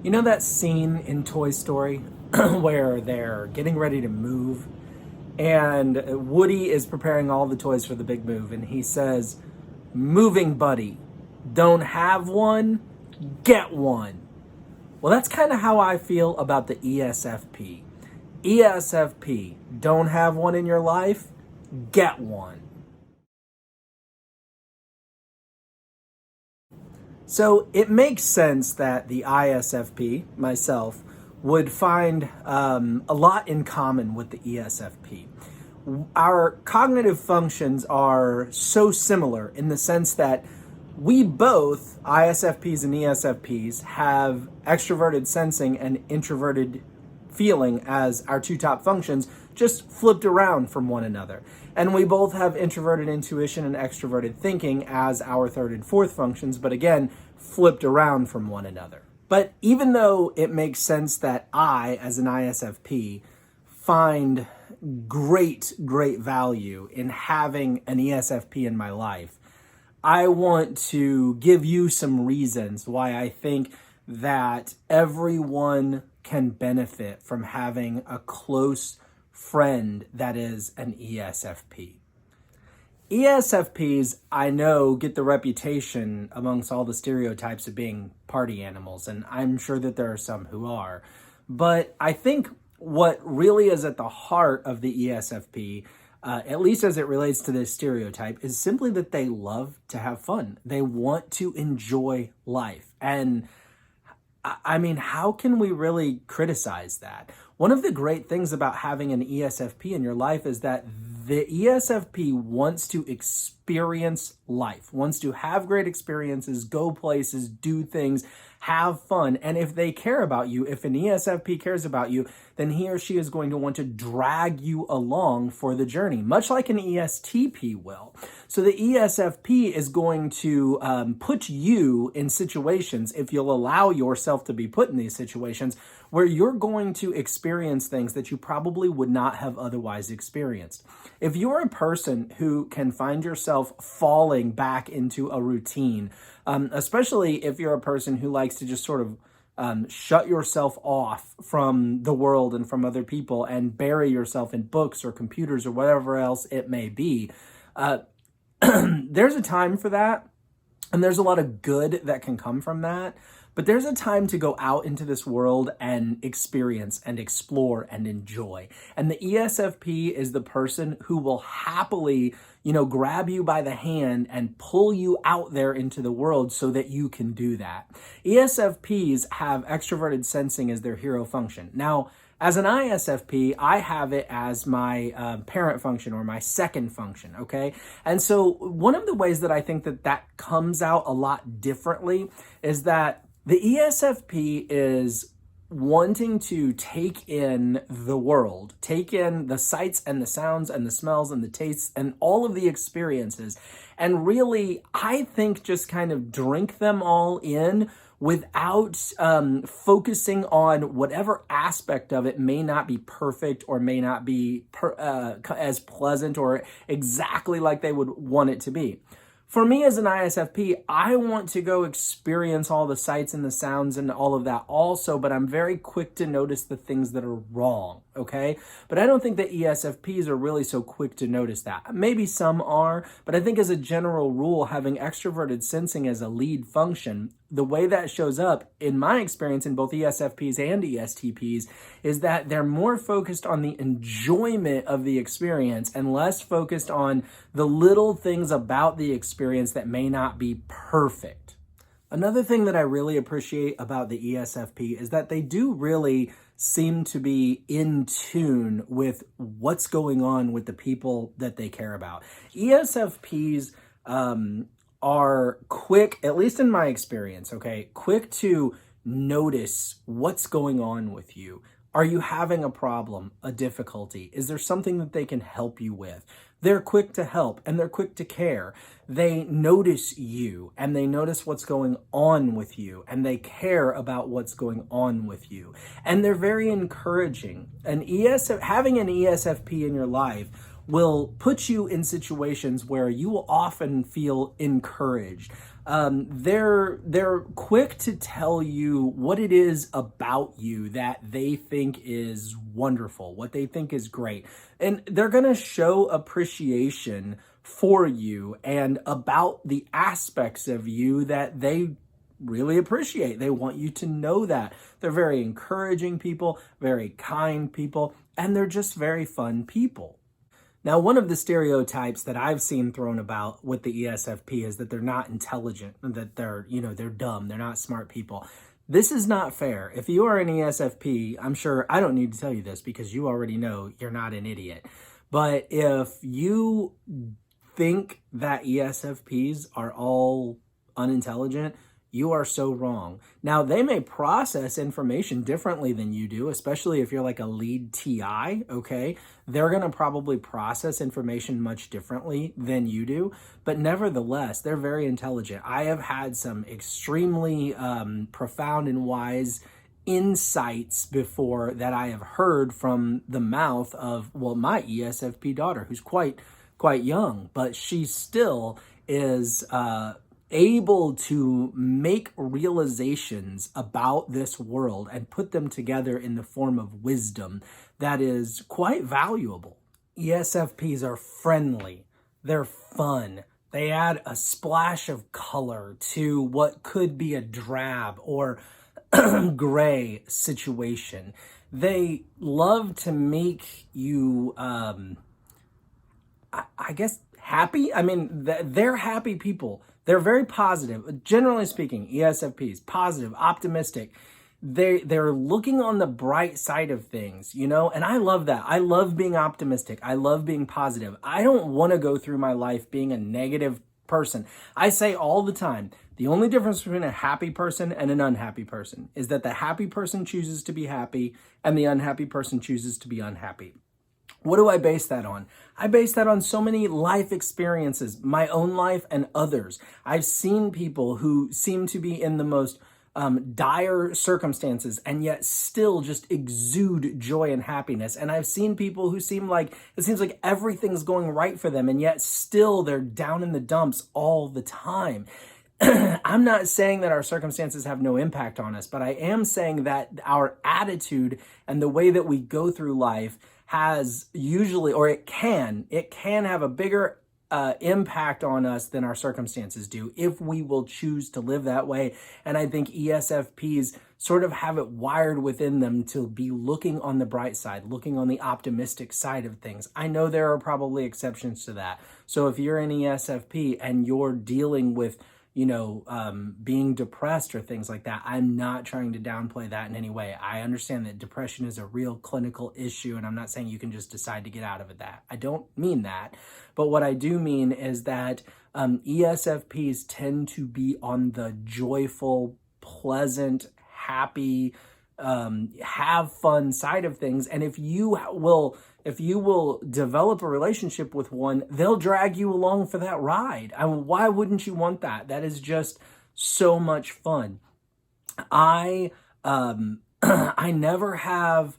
You know that scene in Toy Story where they're getting ready to move and Woody is preparing all the toys for the big move and he says, "Moving buddy, don't have one, get one." Well, that's kind of how I feel about the ESFP. ESFP, don't have one in your life, get one. So it makes sense that the ISFP, myself, would find a lot in common with the ESFP. Our cognitive functions are so similar in the sense that we both, ISFPs and ESFPs, have extroverted sensing and introverted feeling as our two top functions, just flipped around from one another. And we both have introverted intuition and extroverted thinking as our third and fourth functions, but again, flipped around from one another. But even though it makes sense that I, as an ISFP, find great value in having an ESFP in my life, I want to give you some reasons why I think that everyone can benefit from having a close friend that is an ESFP. ESFPs, I know, get the reputation amongst all the stereotypes of being party animals, and I'm sure that there are some who are. But I think what really is at the heart of the ESFP, at least as it relates to this stereotype, is simply that they love to have fun. They want to enjoy life. And I mean, how can we really criticize that? One of the great things about having an ESFP in your life is that the ESFP wants to experience life, wants to have great experiences, go places, do things, have fun. And if they care about you, if an ESFP cares about you, then he or she is going to want to drag you along for the journey, much like an ESTP will. So the ESFP is going to put you in situations, if you'll allow yourself to be put in these situations, where you're going to experience things that you probably would not have otherwise experienced. If you're a person who can find yourself falling back into a routine, especially if you're a person who likes to just sort of shut yourself off from the world and from other people and bury yourself in books or computers or whatever else it may be, there's a time for that. And there's a lot of good that can come from that. But there's a time to go out into this world and experience and explore and enjoy. And the ESFP is the person who will happily, grab you by the hand and pull you out there into the world so that you can do that. ESFPs have extroverted sensing as their hero function. Now, as an ISFP, I have it as my parent function or my second function, okay? And so one of the ways that I think that comes out a lot differently is that the ESFP is wanting to take in the world, take in the sights and the sounds and the smells and the tastes and all of the experiences, and really, I think, just kind of drink them all in without focusing on whatever aspect of it may not be perfect or may not be as pleasant or exactly like they would want it to be. For me as an ISFP, I want to go experience all the sights and the sounds and all of that also, but I'm very quick to notice the things that are wrong, okay? But I don't think that ESFPs are really so quick to notice that. Maybe some are, but I think as a general rule, having extroverted sensing as a lead function, the way that shows up, in my experience in both ESFPs and ESTPs, is that they're more focused on the enjoyment of the experience and less focused on the little things about the experience that may not be perfect. Another thing that I really appreciate about the ESFP is that they do really seem to be in tune with what's going on with the people that they care about. ESFPs, are quick, at least in my experience, okay, quick to notice what's going on with you. Are you having a problem, a difficulty? Is there something that they can help you with? They're quick to help and they're quick to care. They notice you and they notice what's going on with you and they care about what's going on with you. And they're very encouraging. Having an ESFP in your life will put you in situations where you will often feel encouraged. They're quick to tell you what it is about you that they think is wonderful, what they think is great. And they're going to show appreciation for you and about the aspects of you that they really appreciate. They want you to know that. They're very encouraging people, very kind people, and they're just very fun people. Now, one of the stereotypes that I've seen thrown about with the ESFP is that they're not intelligent, that they're dumb, they're not smart people. This is not fair. If you are an ESFP, I'm sure I don't need to tell you this because you already know you're not an idiot. But if you think that ESFPs are all unintelligent, you are so wrong. Now, they may process information differently than you do, especially if you're like a lead TI, okay? They're going to probably process information much differently than you do, but nevertheless, they're very intelligent. I have had some extremely profound and wise insights before that I have heard from the mouth of, well, my ESFP daughter, who's quite young, but she still is able to make realizations about this world and put them together in the form of wisdom that is quite valuable. ESFPs are friendly. They're fun. They add a splash of color to what could be a drab or gray situation. They love to make you, I guess, happy. I mean, they're happy people. They're very positive. Generally speaking, ESFPs, positive, optimistic. They're looking on the bright side of things, and I love that. I love being optimistic. I love being positive. I don't want to go through my life being a negative person. I say all the time, the only difference between a happy person and an unhappy person is that the happy person chooses to be happy and the unhappy person chooses to be unhappy. What do I base that on? I base that on so many life experiences, my own life and others. I've seen people who seem to be in the most dire circumstances and yet still just exude joy and happiness. And I've seen people who seems like everything's going right for them and yet still they're down in the dumps all the time. I'm not saying that our circumstances have no impact on us, but I am saying that our attitude and the way that we go through life has usually, or it can have a bigger impact on us than our circumstances do if we will choose to live that way. And I think ESFPs sort of have it wired within them to be looking on the bright side, looking on the optimistic side of things. I know there are probably exceptions to that. So if you're an ESFP and you're dealing with being depressed or things like that, I'm not trying to downplay that in any way. I understand that depression is a real clinical issue, and I'm not saying you can just decide to get out of it. I don't mean that. But what I do mean is that ESFPs tend to be on the joyful, pleasant, happy, have fun side of things. And if you will develop a relationship with one, they'll drag you along for that ride. I mean, why wouldn't you want that? That is just so much fun. I never have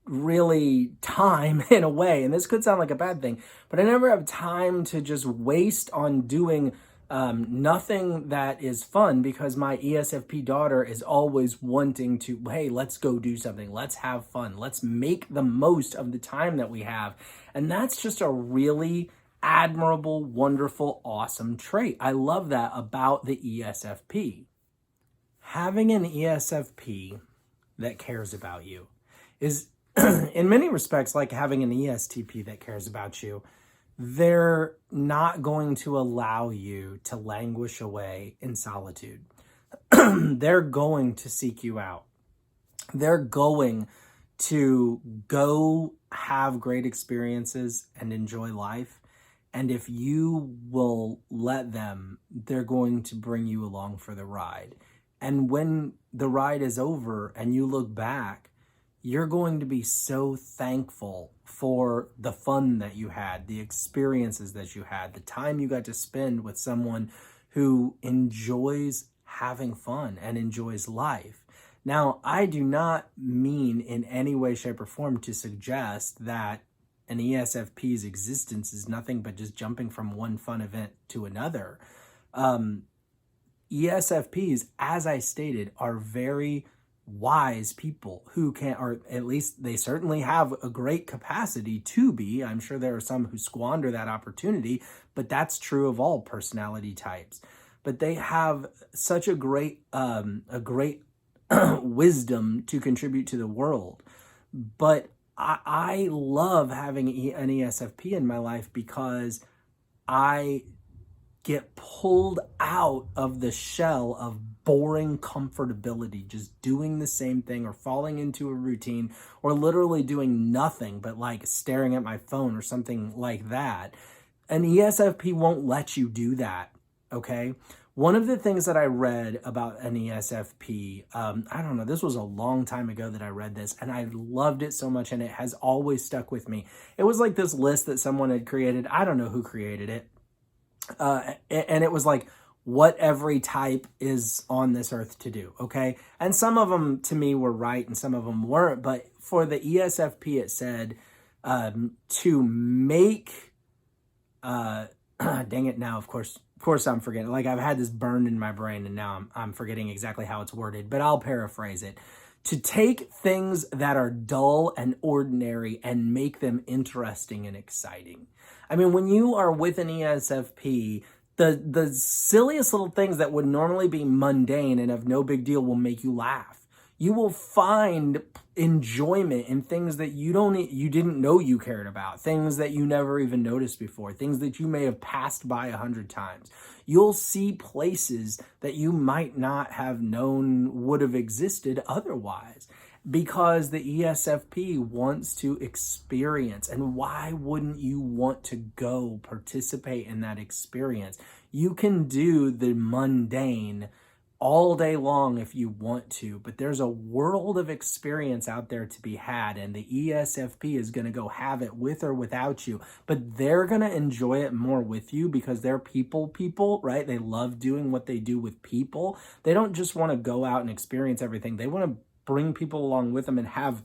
really time in a way, and this could sound like a bad thing, but I never have time to just waste on doing nothing that is fun because my ESFP daughter is always wanting to, hey, let's go do something. Let's have fun. Let's make the most of the time that we have. And that's just a really admirable, wonderful, awesome trait. I love that about the ESFP. Having an ESFP that cares about you is in many respects like having an ESTP that cares about you. They're not going to allow you to languish away in solitude. They're going to seek you out. They're going to go have great experiences and enjoy life. And if you will let them, they're going to bring you along for the ride. And when the ride is over and you look back, you're going to be so thankful for the fun that you had, the experiences that you had, the time you got to spend with someone who enjoys having fun and enjoys life. Now, I do not mean in any way, shape, or form to suggest that an ESFP's existence is nothing but just jumping from one fun event to another. ESFPs, as I stated, are very wise people who can, or at least they certainly have a great capacity to be. I'm sure there are some who squander that opportunity, but that's true of all personality types. But they have such a great wisdom to contribute to the world. But I love having an ESFP in my life because I get pulled out of the shell of boring comfortability, just doing the same thing or falling into a routine or literally doing nothing but like staring at my phone or something like that. An ESFP won't let you do that, okay? One of the things that I read about an ESFP, I don't know, this was a long time ago that I read this, and I loved it so much, and it has always stuck with me. It was like this list that someone had created. I don't know who created it. And it was like what every type is on this earth to do, okay? And some of them to me were right and some of them weren't, but for the ESFP it said to make, dang it now, of course I'm forgetting. Like I've had this burned in my brain and now I'm forgetting exactly how it's worded, but I'll paraphrase it. To take things that are dull and ordinary and make them interesting and exciting. I mean, when you are with an ESFP, the silliest little things that would normally be mundane and of no big deal will make you laugh. You will find enjoyment in things that you didn't know you cared about, things that you never even noticed before, things that you may have passed by 100 times. You'll see places that you might not have known would have existed otherwise because the ESFP wants to experience. And why wouldn't you want to go participate in that experience? You can do the mundane all day long if you want to, but there's a world of experience out there to be had, and the ESFP is going to go have it with or without you, but they're going to enjoy it more with you because they're people, right? They love doing what they do with people. They don't just want to go out and experience everything. They want to bring people along with them and have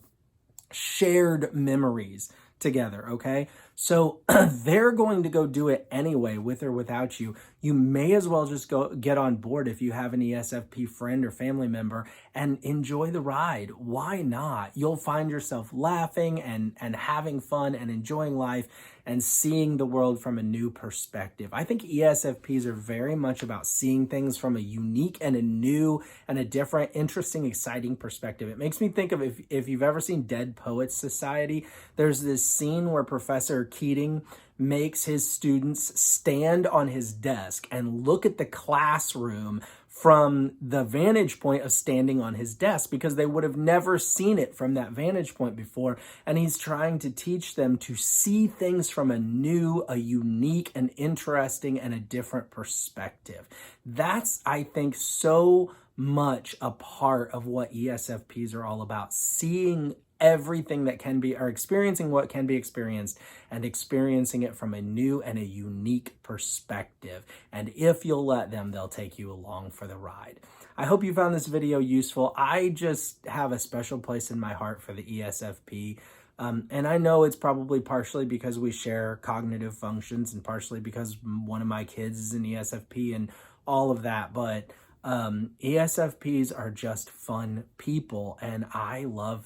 shared memories together, okay? So they're going to go do it anyway, with or without you. You may as well just go get on board if you have an ESFP friend or family member and enjoy the ride. Why not? You'll find yourself laughing and having fun and enjoying life and seeing the world from a new perspective. I think ESFPs are very much about seeing things from a unique and a new and a different, interesting, exciting perspective. It makes me think of if you've ever seen Dead Poets Society, there's this scene where Professor Keating makes his students stand on his desk and look at the classroom from the vantage point of standing on his desk because they would have never seen it from that vantage point before. And he's trying to teach them to see things from a new, a unique, and interesting, and a different perspective. That's, I think, so much a part of what ESFPs are all about, seeing everything that can be, or experiencing what can be experienced and experiencing it from a new and a unique perspective. And if you'll let them, they'll take you along for the ride. I hope you found this video useful. I just have a special place in my heart for the ESFP. And I know it's probably partially because we share cognitive functions and partially because one of my kids is an ESFP and all of that. But ESFPs are just fun people, and I love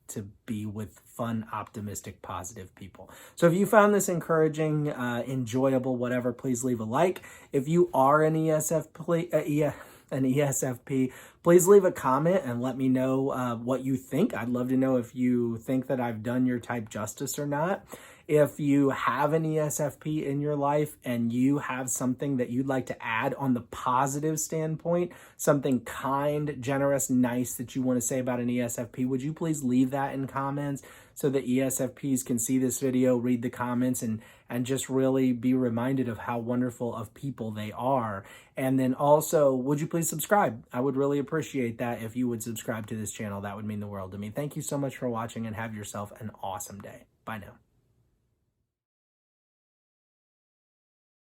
to be with fun, optimistic, positive people. So if you found this encouraging, enjoyable, whatever, please leave a like. If you are an ESFP, please leave a comment and let me know what you think. I'd love to know if you think that I've done your type justice or not. If you have an ESFP in your life and you have something that you'd like to add on the positive standpoint, something kind, generous, nice that you want to say about an ESFP, would you please leave that in comments so that ESFPs can see this video, read the comments, and just really be reminded of how wonderful of people they are. And then also, would you please subscribe? I would really appreciate that if you would subscribe to this channel. That would mean the world to me. Thank you so much for watching and have yourself an awesome day. Bye now.